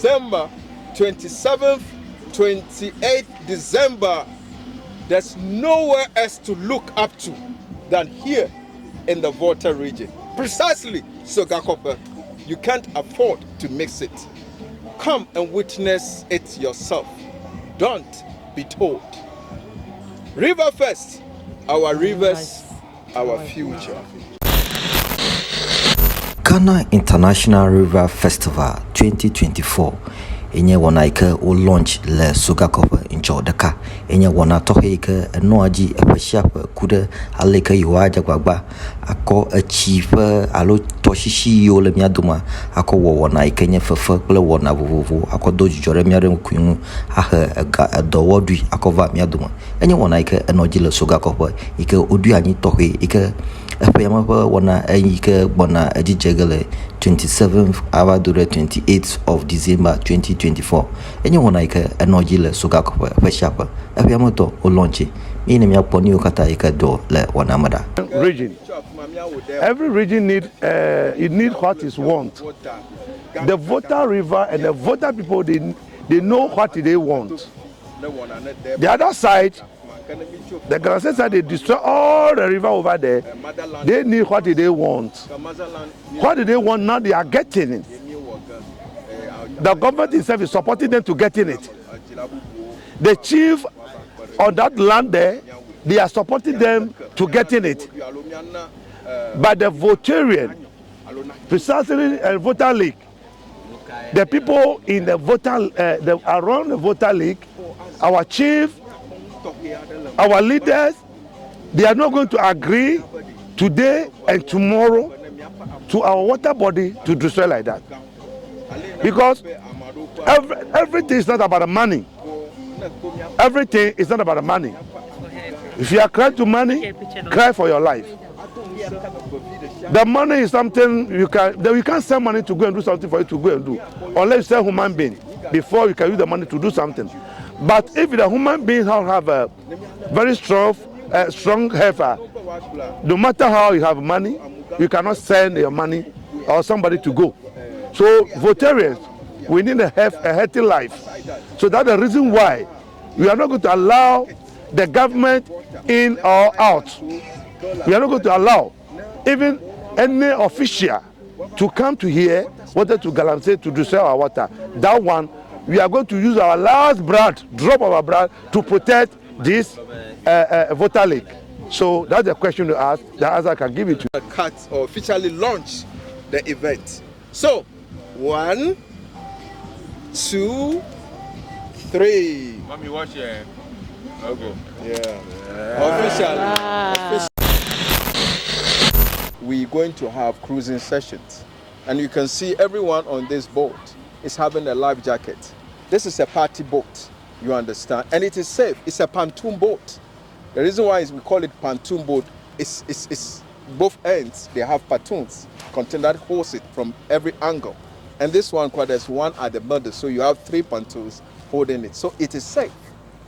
December, 27th, 28th December, there's nowhere else to look up to than here in the Volta region. Precisely, Sogakope. You can't afford to mix it. Come and witness it yourself. Don't be told. River first, our rivers, our future. Ghana International River Festival 2024 enye wana ike o launch le Sogakope incho deka enye wana tohe ike noaji epesiape kude aleke yiwaja gbagba ako achieve alo toshishi yo le miaduma ako wana ike nye fefe kple wana vovovo ako dojore miare kunu ahe dowodui ako va miaduma enye wana ike enoji le Sogakope ike odu anyi tohe ike FPM wana ike bona ejijegele 27th hour to the 28th of December 2024. Any one ike energy le Sogakope FPM FPM to o launch ini mi aponi okata ike do le wanamada region. Every region need what is want. The Volta river and the Volta people they know what they want. The other side, the Ghana side, they destroy all the river over there. They need what they want. What do they want now? They are getting it. The government itself is supporting them to getting it. The chief on that land there, they are supporting them to getting it. But the Voltarian, precisely Volta League, the people in the Volta, around the Volta League, our chief, our leaders, they are not going to agree today and tomorrow to our water body to destroy like that. Because everything is not about the money. Everything is not about the money. If you are crying to money, cry for your life. The money is something you can't send money to go and do something for you to go and do. Unless you sell human being before you can use the money to do something. But if the human beings have a very strong heifer, no matter how you have money, you cannot send your money or somebody to go. So Voltarians, we need a healthy life. So that's the reason why we are not going to allow the government in or out. We are not going to allow even any official to come to here, wanted to guarantee to destroy our water. That one, we are going to use our last blood, drop of our blood, to protect this Volta Lake. So that's the question to ask. The answer I can give it to you. Cut or officially launch the event. So, 1, 2, 3. Mommy, watch your logo. Officially. We're going to have cruising sessions. And you can see everyone on this boat is having a life jacket. This is a party boat, you understand? And it is safe. It's a pontoon boat. The reason why we call it pontoon boat is both ends, they have pontoons contain that holds it from every angle. And this one, there's one at the middle, so you have 3 pontoons holding it. So it is safe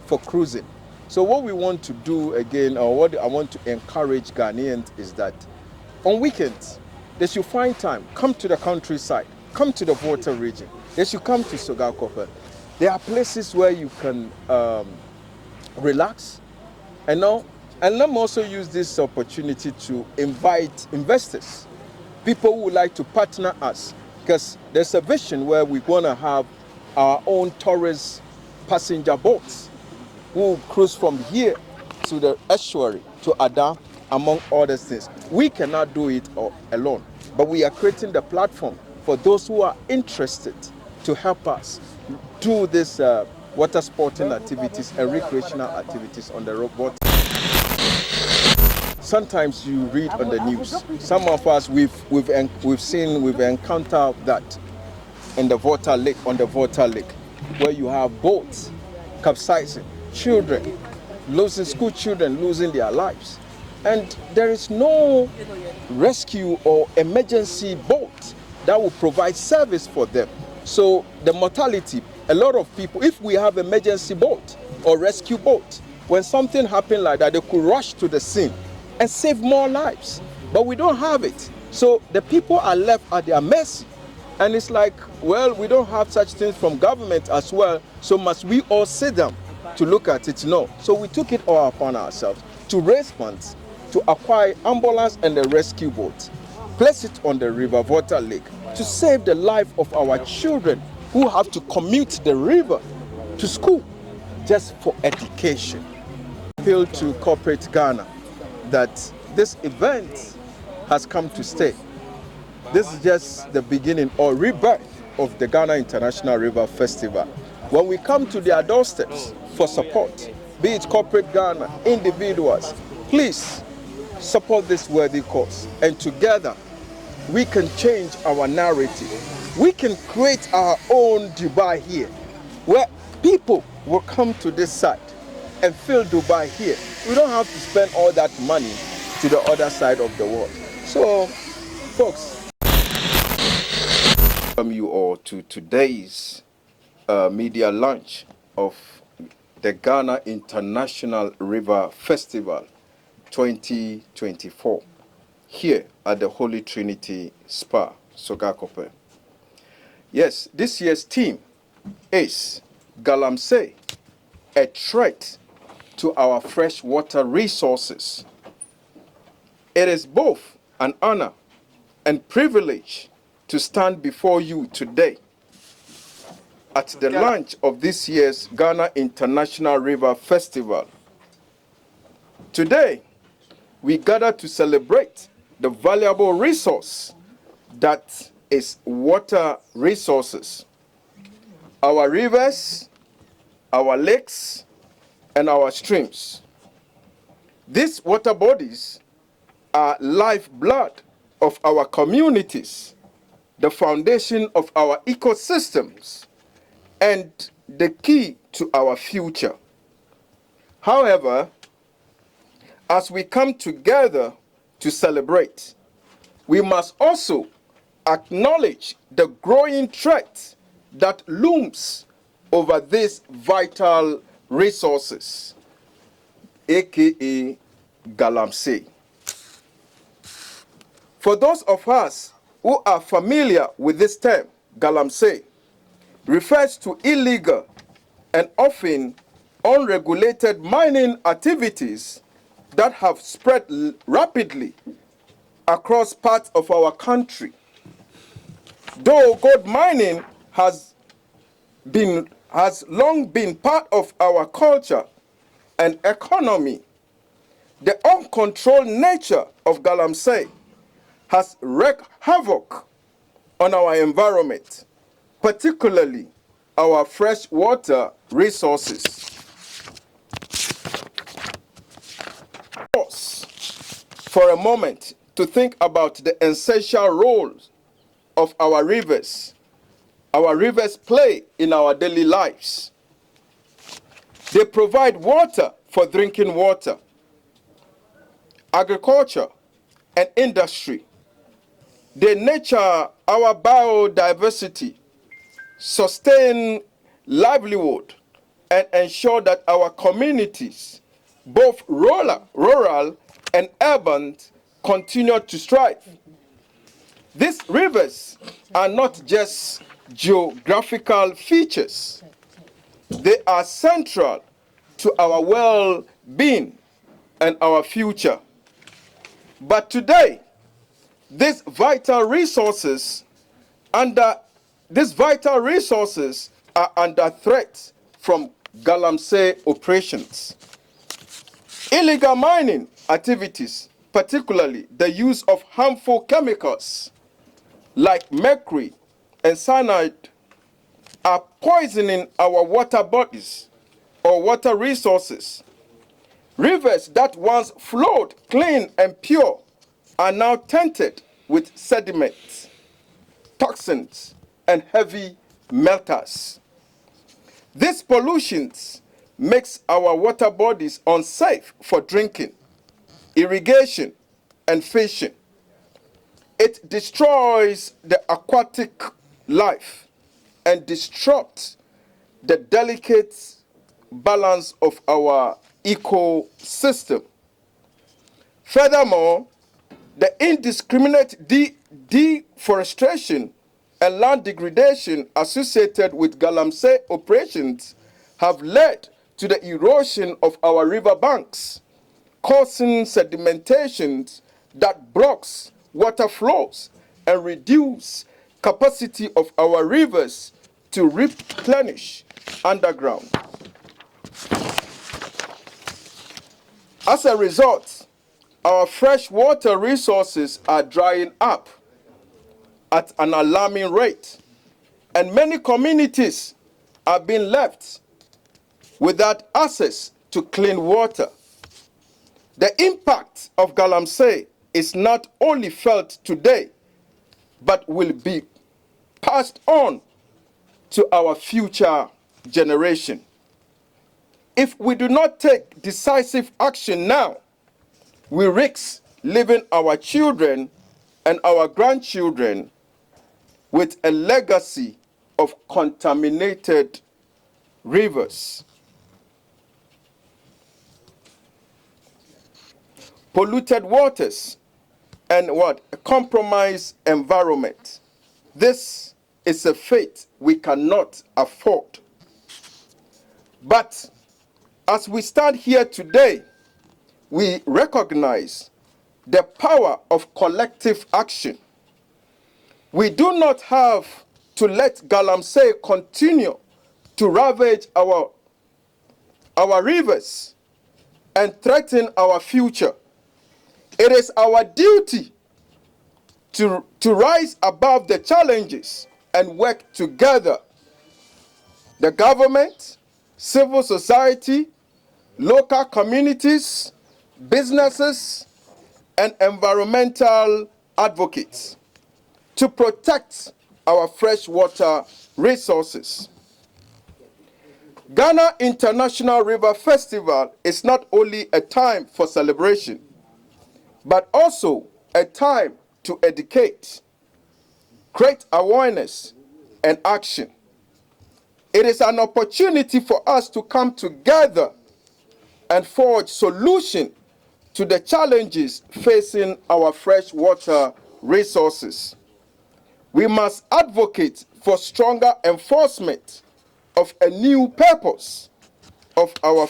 for cruising. So what we want to do again, or what I want to encourage Ghanaians is that on weekends, they should find time, come to the countryside, come to the Volta region. They should come to Sogakope. There are places where you can relax, and let me also use this opportunity to invite investors, people who would like to partner us, because there's a vision where we're going to have our own tourist passenger boats who will cruise from here to the estuary to Ada, among other things. We cannot do it alone, but we are creating the platform for those who are interested to help us do this water sporting activities and recreational activities on the water. Sometimes you read on the news. Some of us we've encountered that in the Volta Lake, on the Volta Lake, where you have boats capsizing, children school children losing their lives, and there is no rescue or emergency boat that will provide service for them. So the mortality, a lot of people, if we have emergency boat or rescue boat, when something happened like that, they could rush to the scene and save more lives. But we don't have it. So the people are left at their mercy. And it's like, well, we don't have such things from government as well, so must we all sit down to look at it? No. So we took it all upon ourselves to raise funds to acquire ambulance and a rescue boat, place it on the River Water Lake to save the life of our children who have to commute the river to school just for education. Appeal to corporate Ghana that this event has come to stay. This is just the beginning or rebirth of the Ghana International River Festival. When we come to their doorsteps for support, be it corporate Ghana, individuals, please support this worthy cause. And together, we can change our narrative. We can create our own Dubai here, where people will come to this side and fill Dubai here. We don't have to spend all that money to the other side of the world. So, folks, welcome you all to today's media launch of the Ghana International River Festival 2024 here at the Holy Trinity Spa, Sogakope. Yes, this year's theme is Galamsey, a threat to our freshwater resources. It is both an honor and privilege to stand before you today at the launch of this year's Ghana International River Festival. Today, we gather to celebrate the valuable resource that is water resources. Our rivers, our lakes, and our streams. These water bodies are lifeblood of our communities, the foundation of our ecosystems, and the key to our future. However, as we come together to celebrate, we must also acknowledge the growing threat that looms over these vital resources, aka Galamsey. For those of us who are familiar with this term, Galamsey refers to illegal and often unregulated mining activities that have spread rapidly across parts of our country. Though gold mining has long been part of our culture and economy, the uncontrolled nature of Galamsey has wreaked havoc on our environment, particularly our freshwater resources. Pause for a moment to think about the essential roles of our rivers play in our daily lives. They provide water for drinking water, agriculture, and industry. They nurture our biodiversity, sustain livelihood, and ensure that our communities, both rural and urban, continue to strive. These rivers are not just geographical features. They are central to our well-being and our future. But today, these vital resources are under threat from Galamsey operations. Illegal mining activities, particularly the use of harmful chemicals like mercury and cyanide, are poisoning our water bodies or water resources. Rivers that once flowed clean and pure are now tainted with sediments, toxins, and heavy metals. These pollutions makes our water bodies unsafe for drinking, irrigation, and fishing. It destroys the aquatic life and disrupts the delicate balance of our ecosystem. Furthermore, the indiscriminate deforestation and land degradation associated with galamsey operations have led to the erosion of our river banks, causing sedimentations that blocks water flows and reduce capacity of our rivers to replenish underground. As a result, our freshwater resources are drying up at an alarming rate, and many communities are being left without access to clean water. The impact of galamsey is not only felt today, but will be passed on to our future generation. If we do not take decisive action now, we risk leaving our children and our grandchildren with a legacy of contaminated rivers, polluted waters, and a compromised environment. This is a fate we cannot afford. But as we stand here today, we recognize the power of collective action. We do not have to let galamsey continue to ravage our rivers and threaten our future. It is our duty to rise above the challenges and work together. The government, civil society, local communities, businesses, and environmental advocates to protect our freshwater resources. Ghana International River Festival is not only a time for celebration, but also a time to educate, create awareness, and action. It is an opportunity for us to come together and forge solutions to the challenges facing our freshwater resources. We must advocate for stronger enforcement of a new purpose of our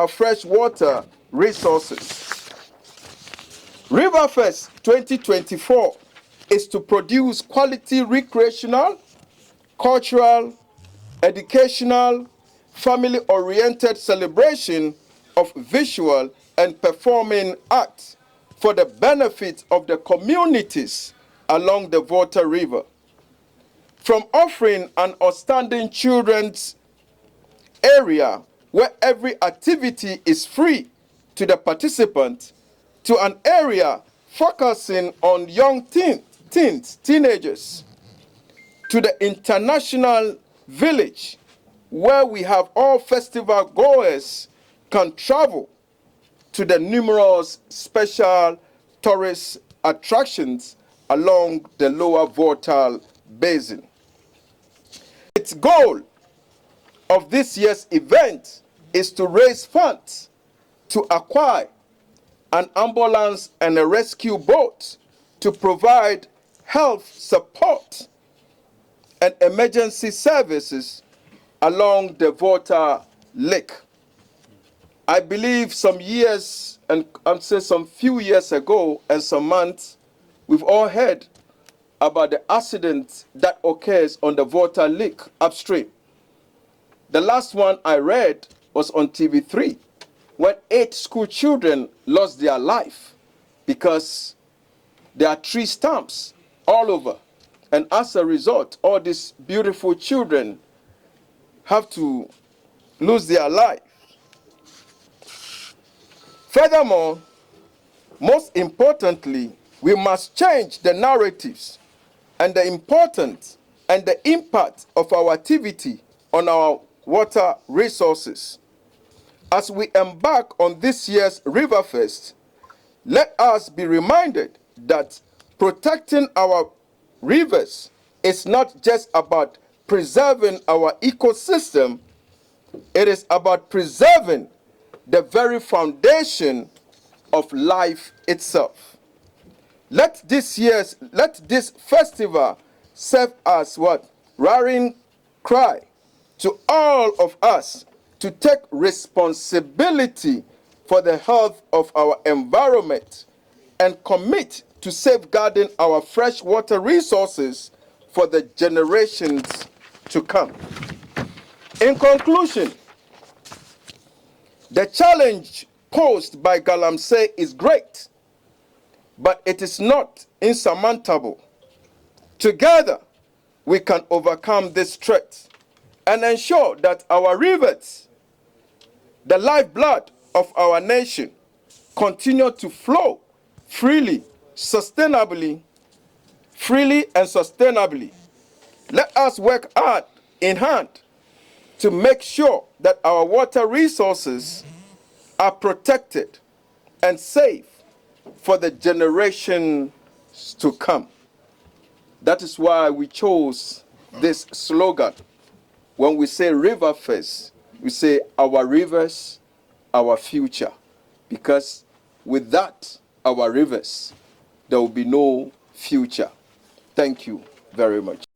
freshwater resources. Riverfest 2024 is to produce quality recreational, cultural, educational, family-oriented celebration of visual and performing arts for the benefit of the communities along the Volta River. From offering an outstanding children's area where every activity is free to the participant, to an area focusing on young teenagers, to the international village where we have all festival goers can travel to the numerous special tourist attractions along the lower Volta basin. Its goal of this year's event is to raise funds to acquire an ambulance and a rescue boat to provide health support and emergency services along the Volta Lake. I believe some years, and I'm saying some few years ago and some months, we've all heard about the accident that occurs on the Volta Lake upstream. The last one I read was on TV3, when 8 school children lost their life because there are tree stumps all over. And as a result, all these beautiful children have to lose their life. Furthermore, most importantly, we must change the narratives and the importance and the impact of our activity on our water resources. As we embark on this year's Riverfest, let us be reminded that protecting our rivers is not just about preserving our ecosystem, it is about preserving the very foundation of life itself. Let this festival serve as what? Rallying cry to all of us to take responsibility for the health of our environment and commit to safeguarding our freshwater resources for the generations to come. In conclusion, the challenge posed by Galamsey is great, but it is not insurmountable. Together, we can overcome this threat and ensure that our rivers, the lifeblood of our nation, continue to flow freely and sustainably. Let us work hard in hand to make sure that our water resources are protected and safe for the generations to come. That is why we chose this slogan. When we say river first, we say our rivers, our future. Because with that, our rivers, there will be no future. Thank you very much.